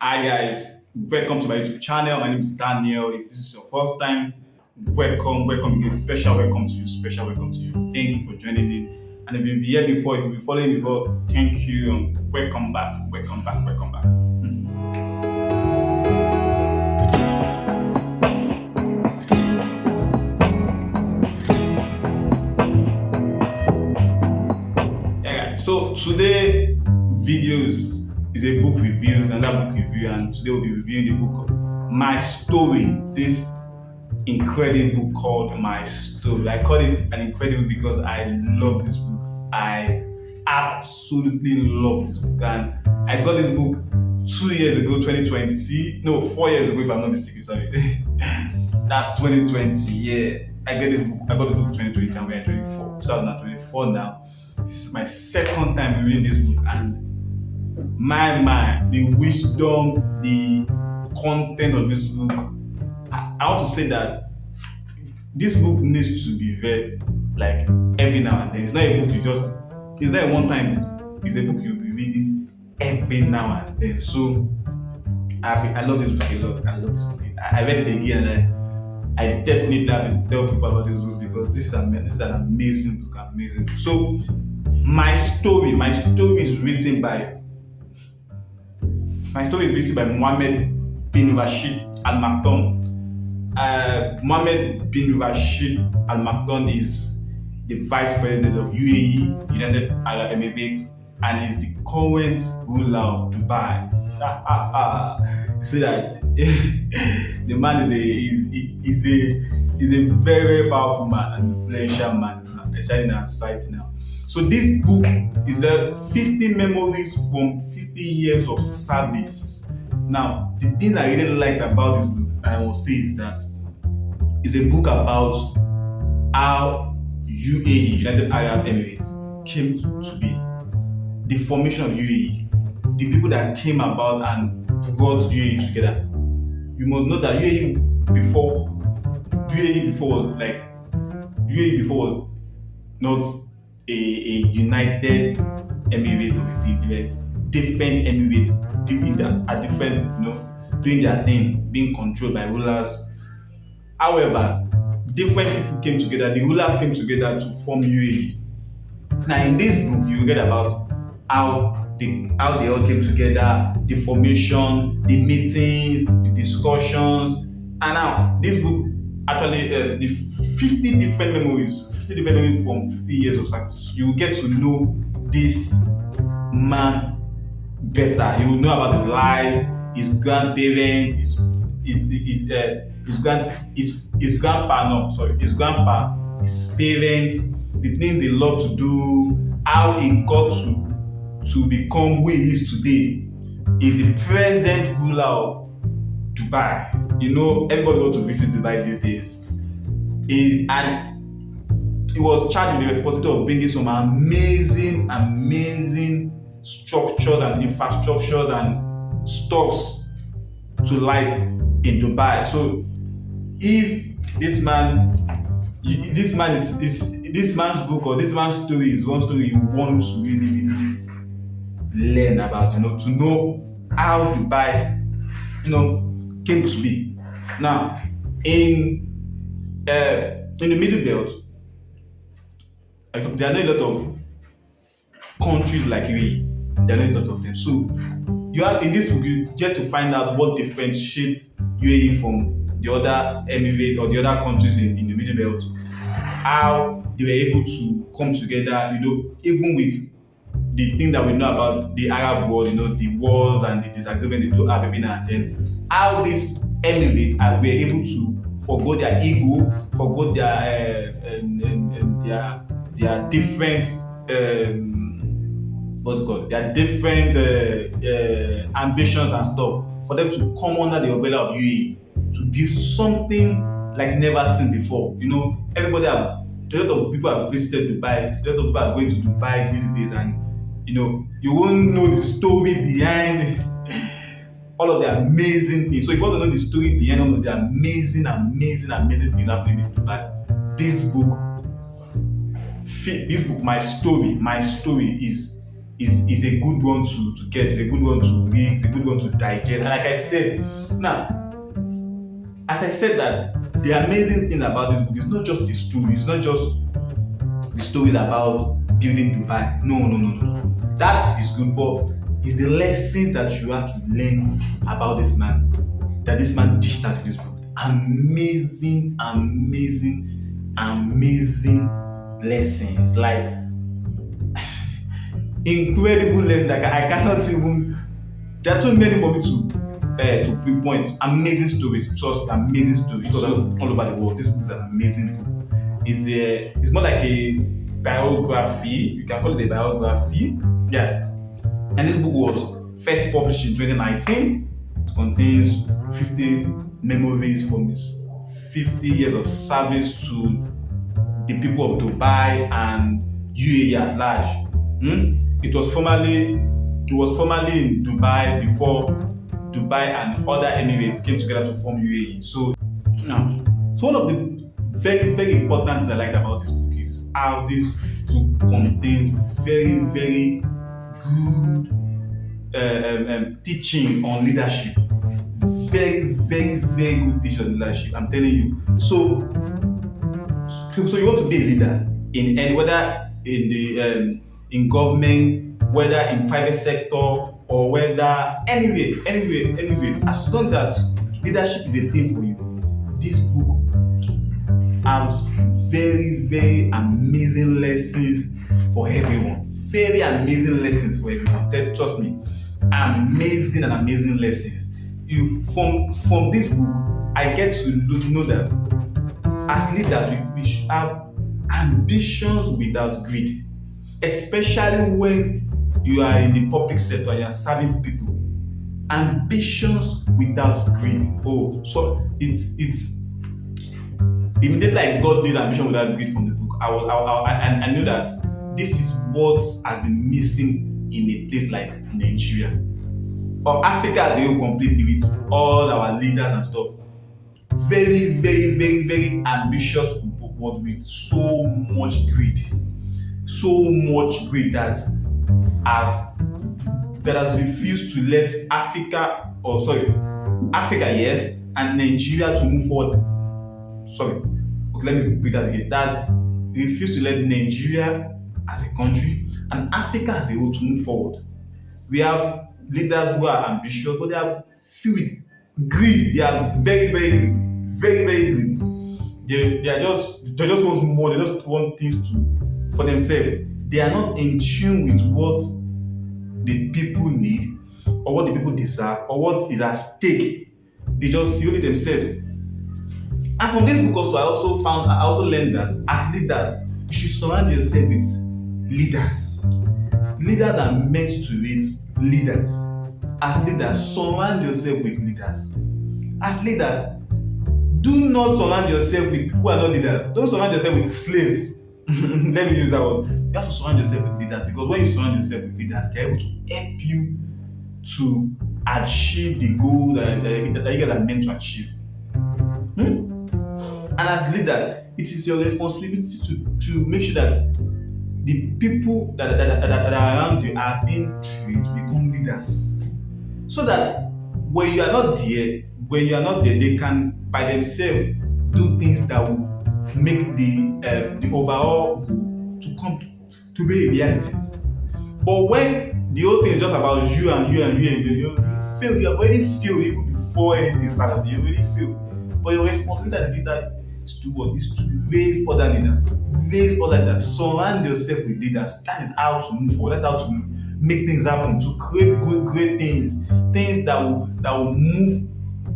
Hi guys, welcome to my YouTube channel. My name is Daniel. If this is your first time, welcome again. Special welcome to you. Special welcome to you. Thank you for joining in. And if you've been here before, if you've been following me before, thank you and welcome back. Welcome back. Welcome back. Yeah, guys. So today videos is a book review, another book review, and today we'll be reviewing the book My Story. This incredible book called My Story. I call it an incredible because I love this book. I absolutely love this book, and I got this book 2 years ago, 2020. No, 4 years ago, if I'm not mistaken. Sorry, that's 2020. Yeah, I get this book. I got this book 2020, and we're in 2024 now. This is my second time reading this book, and the wisdom, the content of this book. I want to say that this book needs to be read like every now and then. It's not a book it's not a one time book. It's a book you'll be reading every now and then. So I love this book a lot. I love this book. I read it again, and I definitely have to tell people about this book because this is an amazing book. Amazing book. So my story is written by Mohammed bin Rashid Al Maktoum. Mohammed bin Rashid Al Maktoum is the Vice President of UAE, United Arab Emirates, and is the current ruler of Dubai. You see that the man is a very powerful man and influential man, especially in our society now. So this book is the 50 memories from 50 years of service. Now, the thing I really liked about this book, I will say, is that it's a book about how UAE, United Arab Emirates, came to be. The formation of UAE, the people that came about and brought UAE together. You must know that UAE before was not a united emirate of a thing. They were different emirates doing their thing, being controlled by rulers. However, different people came together. The rulers came together to form UAE. Now, in this book, you read about how they all came together, the formation, the meetings, the discussions, and now this book actually the 50 different memories from 50 years of service. You get to know this man better. You will know about his life, his grandparents, his grandpa, his parents, the things he loved to do, how he got to become who he is today. He's the present ruler of Dubai. You know, everybody wants to visit Dubai these days. And he was charged with the responsibility of bringing some amazing structures and infrastructures and stuffs to light in Dubai. So if this man's book or this man's story is one story you want to really learn about, to know how Dubai, came to be. Now, in the Middle Belt, there are not a lot of countries like UAE. There are not a lot of them. So in this book, you get to find out what differentiates UAE from the other Emirates or the other countries in the Middle Belt. How they were able to come together, even with the thing that we know about the Arab world, the wars and the disagreement they do have every now and then. How these Emirates were able to forgo their ego, forgo their different their different ambitions and stuff, for them to come under the umbrella of UAE to build something like never seen before. A lot of people have visited Dubai, a lot of people are going to Dubai these days, and you won't know the story behind all of the amazing things. So if you want to know the story behind all of the amazing things happening in Dubai, this book, My Story, is is a good one to get, it's a good one to read, it's a good one to digest. And like I said, now, as I said, that the amazing thing about this book is not just the story, it's not just the stories about building Dubai. No. That is good, but it's the lessons that you have to learn about this man, that this man dished out in this book. Amazing lessons, like incredible lessons. Like I cannot even. There are too many for me to pinpoint. Amazing stories, just amazing stories. All over the world. This book is an amazing book. It's more like a biography. You can call it a biography. Yeah. And this book was first published in 2019. It contains 50 memories from his 50 years of service to the people of Dubai and UAE at large. It was formerly in Dubai before Dubai and other Emirates came together to form UAE. So one of the very, very important things I liked about this book is how this book contains very, very good teaching on leadership. Very, very, very good teaching on leadership. I'm telling you. So you want to be a leader whether in government, whether in private sector, or whether anywhere. As long as leadership is a thing for you, this book has very, very amazing lessons for everyone. Very amazing lessons for everyone. Trust me, amazing lessons. From this book, I get to know that as leaders, we should have ambitions without greed, especially when you are in the public sector and you are serving people. Ambitions without greed. Oh, so it's immediately I got this ambition without greed from the book. I knew that this is what has been missing in a place like Nigeria or Africa as a whole, completely, with all our leaders and stuff. Very, very, very, very ambitious, but with so much greed that has refused to let Africa, yes, and Nigeria to move forward. Let me repeat that again. That refused to let Nigeria as a country and Africa as a whole to move forward. We have leaders who are ambitious, but they are filled with greed. They are very, very greedy. Very, very greedy. They just want more. They just want things for themselves. They are not in tune with what the people need or what the people deserve or what is at stake. They just see only themselves. And from this book also, I also learned that as leaders, you should surround yourself with leaders. Leaders are meant to be leaders. As leaders, surround yourself with leaders. As leaders, do not surround yourself with people who are not leaders. Don't surround yourself with slaves. Let me use that word. You have to surround yourself with leaders, because when you surround yourself with leaders, they're able to help you to achieve the goal that you guys are meant to achieve. And as leader, it is your responsibility to make sure that the people that are around you are being trained to become leaders, so that when you are not there, they can by themselves do things that will make the overall goal to come to be a reality. But when the whole thing is just about you fail. You have already failed even before anything started. You already failed. But your responsibility as a leader is to raise other leaders. Surround yourself with leaders. That is how to move forward. That's how to make things happen. To create great things that will move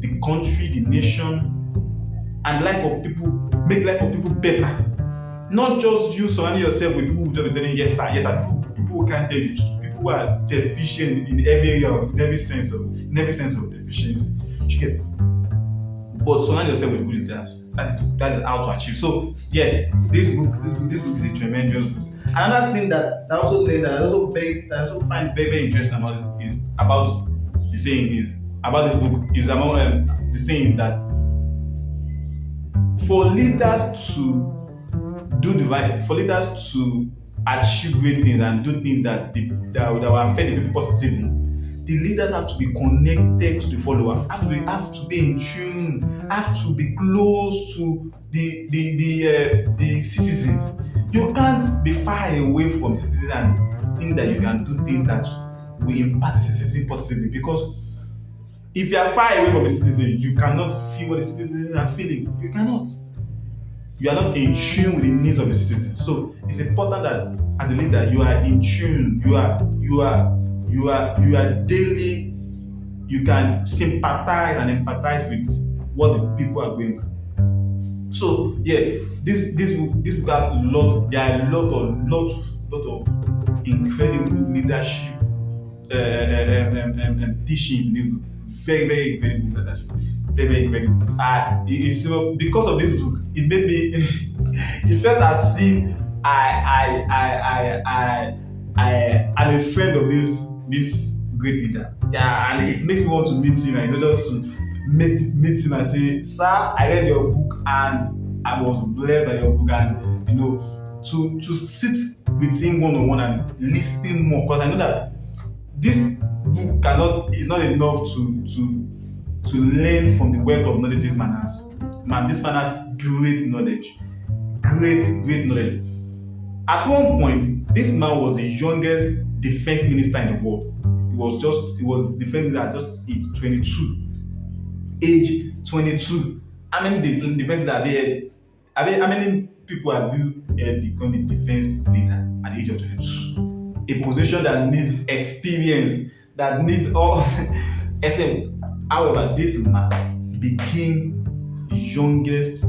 the country, the nation, and make life of people better. Not just you surrounding yourself with people who just be telling yes sir. People who can't tell you the truth. People who are deficient in every area, in every sense of deficiency. But surround yourself with good leaders. That is how to achieve. So yeah, this book is a tremendous book. Another thing that I also learned, that I also find very, very interesting about this about the saying that for leaders to do the right, for leaders to achieve great things and do things that will affect the people positively, the leaders have to be connected to the followers, have to be in tune, have to be close to the citizens. You can't be far away from citizens and think that you can do things that will impact the citizens positively, because if you are far away from the citizens, you cannot feel what the citizens are feeling. You cannot. You are not in tune with the needs of the citizens. So it's important that as a leader, you are in tune. You are daily. You can sympathize and empathize with what the people are going through. So yeah, this book has lot. There are a lot of incredible leadership teachings in this book. Very good leadership. Very incredible. It's because of this book, it made me. It felt as if I'm a friend of this great leader. Yeah, and it makes me want to meet him. And just to meet him and say, "Sir, I read your book and I was blessed by your book." And to sit with him one on one and listen more, because I know that this book is not enough to learn from the wealth of knowledge this man has. This man has great knowledge. Great knowledge. At one point, this man was the youngest defense minister in the world. He was the defense minister at just age 22. Age 22. How many defense leaders have you had? How many people have you become a defense leader at the age of 22? A position that needs experience, that needs all experience. However, this man became the youngest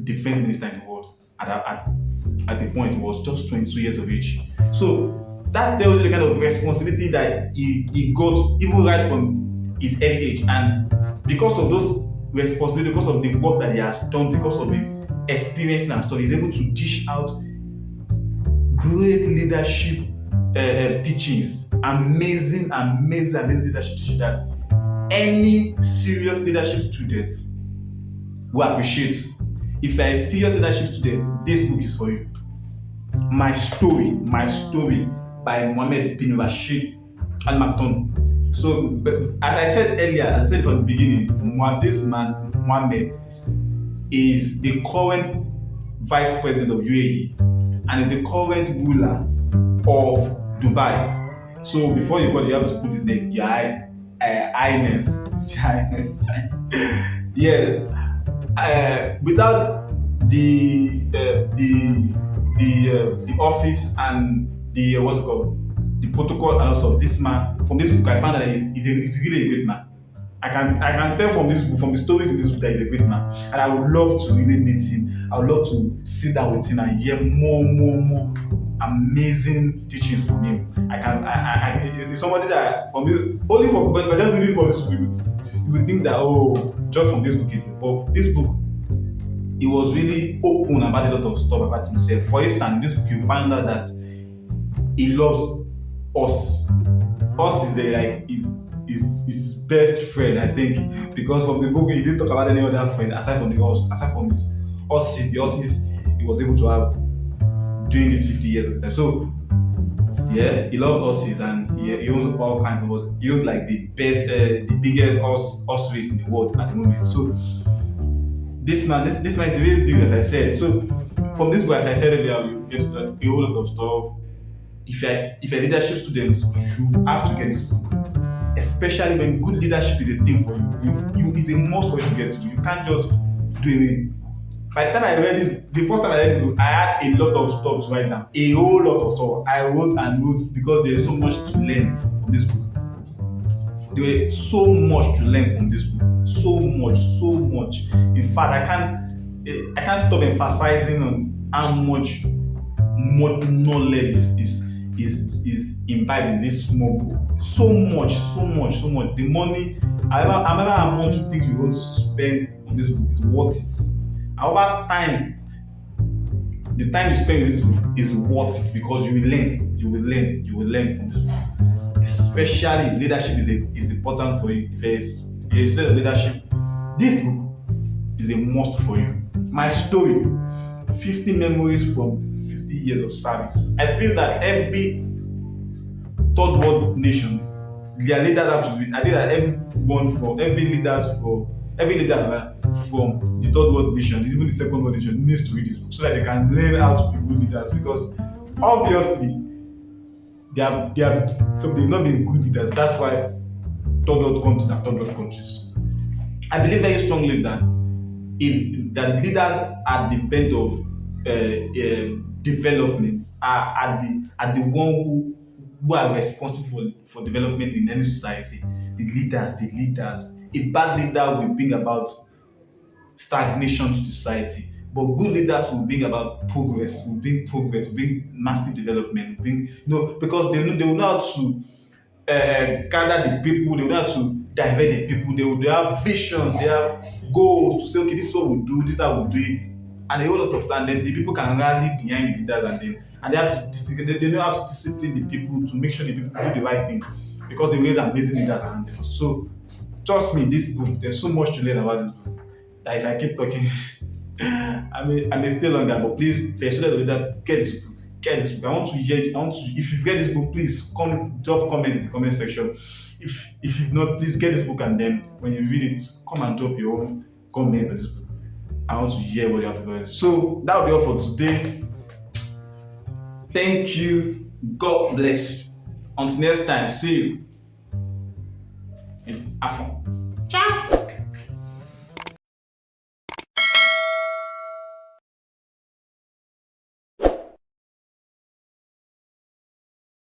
defense minister in the world at the point he was just 22 years of age. So that tells you the kind of responsibility that he got even right from his early age. And because of those responsibilities, because of the work that he has done, because of his experience and stuff, he's able to dish out great leadership teachings, amazing leadership teaching that any serious leadership student will appreciate. If you are a serious leadership student, this book is for you. My story by Mohammed bin Rashid and Maktoum. So, as I said earlier, as I said from the beginning, this man, Mohammed, is the current vice president of UAE and is the current ruler of Dubai. So, before you call, you have to put his name, your Highness. Yeah. Without the office and the what's it called, the protocol and also this man, from this book I found that he's really a great man. I can tell from this book, from the stories in this book, that he's a great man, and I would love to really meet him. I would love to sit down with him and hear more amazing teachings from him. It's somebody that from this only for but just reading from this book, you would think that just from this book, but this book, he was really open about a lot of stuff about himself. For instance, in this book, you find out that he loves us. Us is his best friend, I think, because from the book he didn't talk about any other friend aside from his Ossis, the Ossis he was able to have during these 50 years of his time. So yeah, he loved Ossis and he owns all kinds of us. He owns like the best, the biggest horse race in the world at the moment. So this man is the real deal, as I said. So from this book, as I said earlier, you get a whole lot of stuff. If you're a leadership student, you have to get this book. Especially when good leadership is a thing for you. It's a must for you to get this book. You can't just do it. By the time I read this, the first time I read this book, I had a lot of stuff to write down. A whole lot of stuff. I wrote because there's so much to learn from this book. There was so much to learn from this book. So much. In fact, I can't stop emphasizing on how much more knowledge is imbibed in this small book. So much. The money, however how much things we want to spend on this book is worth it. However, the time you spend with this book is worth it because you will learn from this book. Especially leadership is important for you. If you're a student of leadership, this book is a must for you. My story, 50 memories from 50 years of service. I feel that every third world nation, their leaders have to be. I think that every leader from the third world nation, even the second world nation, needs to read this book so that they can learn how to be good leaders. Because obviously they've not been good leaders. That's why third world countries are third world countries. I believe very strongly that if the leaders at the bent of development are the one who are responsible for development in any society. The leaders. A bad leader will bring about stagnation to society, but good leaders will bring about progress, will bring massive development, will bring because they will know how to gather the people, they will know how to divert the people, they have visions, they have goals to say, okay, this is what we'll do, this is how we'll do it, and a whole lot of time, then the people can rally behind the leaders, and they have to they know how to discipline the people to make sure the people do the right thing because they raise amazing leaders around them. So trust me, this book, there's so much to learn about this book that if I keep talking, I may stay longer, but please, if you're a student of leader, get this book. Get this book. If you've read this book, please drop comment in the comment section. If you've not, please get this book, and then when you read it, come and drop your own comment on this book. I want to hear what you have to say. So that will be all for today. Thank you. God bless you. Until next time, see you in Afon. Ciao.